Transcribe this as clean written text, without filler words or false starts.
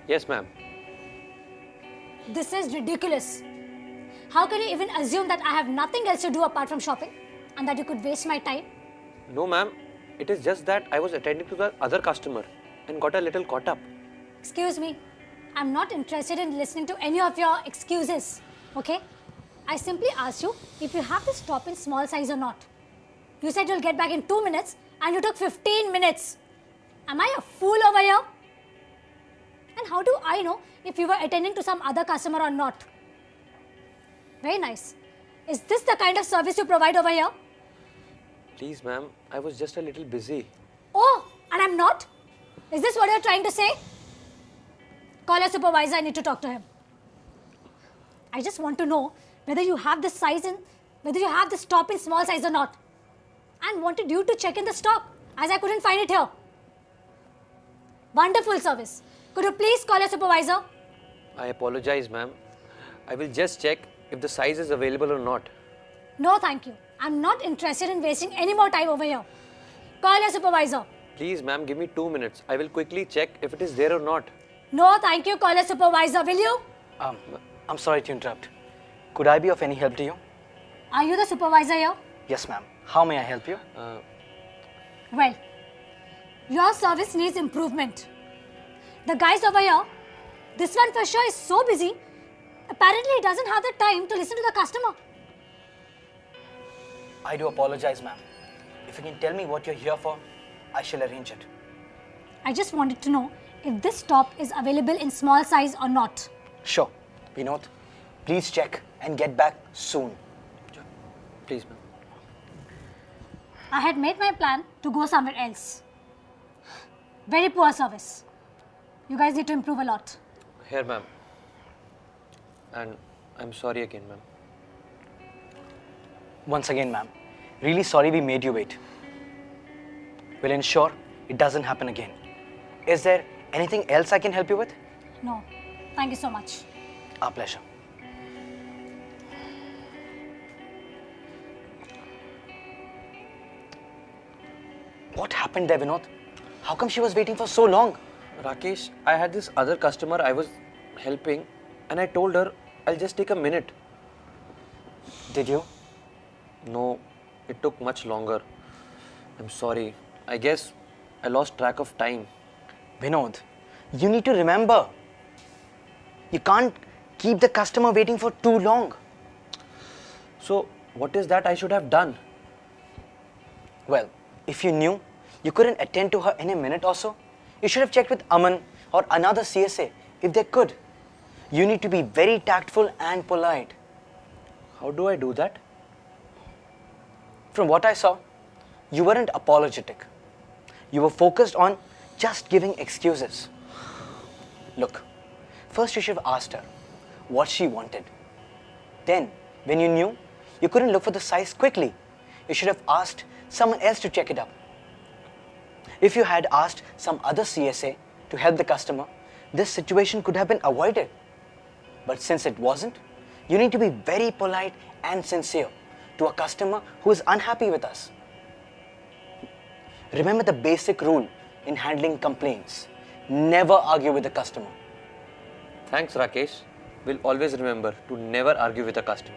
Yes, ma'am. This is ridiculous. How can you even assume that I have nothing else to do apart from shopping and that you could waste my time? No, ma'am. It is just that I was attending to the other customer and got a little caught up. Excuse me. I'm not interested in listening to any of your excuses, okay? I simply asked you if you have this top in small size or not. You said you'll get back in 2 minutes and you took 15 minutes. Am I a fool over here? And how do I know if you were attending to some other customer or not? Very nice. Is this the kind of service you provide over here? Please, ma'am. I was just a little busy. Oh, and I'm not? Is this what you're trying to say? Call your supervisor, I need to talk to him. I just want to know whether you have this top in small size or not. And wanted you to check in the stock as I couldn't find it here. Wonderful service. Could you please call your supervisor? I apologize, ma'am. I will just check if the size is available or not. No, thank you. I'm not interested in wasting any more time over here. Call your supervisor. Please, ma'am, give me 2 minutes. I will quickly check if it is there or not. No, thank you. Call your supervisor, will you? I'm sorry to interrupt. Could I be of any help to you? Are you the supervisor here? Yes, ma'am. How may I help you? Well, your service needs improvement. The guys over here, this one for sure is so busy, apparently he doesn't have the time to listen to the customer. I do apologize, ma'am. If you can tell me what you're here for, I shall arrange it. I just wanted to know if this top is available in small size or not. Sure. Vinod, please check and get back soon. Please, ma'am. I had made my plan to go somewhere else. Very poor service. You guys need to improve a lot. Here, ma'am. And I'm sorry again, ma'am. Once again, ma'am, really sorry we made you wait. We'll ensure it doesn't happen again. Is there anything else I can help you with? No, thank you so much. Our pleasure. What happened there, Vinod? How come she was waiting for so long? Rakesh, I had this other customer I was helping and I told her I'll just take a minute. Did you? No, it took much longer. I'm sorry. I guess I lost track of time. Vinod, you need to remember. You can't keep the customer waiting for too long. So, what is that I should have done? Well, if you knew you couldn't attend to her in a minute or so, you should have checked with Aman or another CSA if they could. You need to be very tactful and polite. How do I do that? From what I saw, you weren't apologetic. You were focused on just giving excuses. Look, first you should have asked her what she wanted. Then, when you knew you couldn't look for the size quickly, you should have asked someone else to check it up. If you had asked some other CSA to help the customer, this situation could have been avoided. But since it wasn't, you need to be very polite and sincere to a customer who is unhappy with us. Remember the basic rule in handling complaints. Never argue with the customer. Thanks, Rakesh. We'll always remember to never argue with a customer.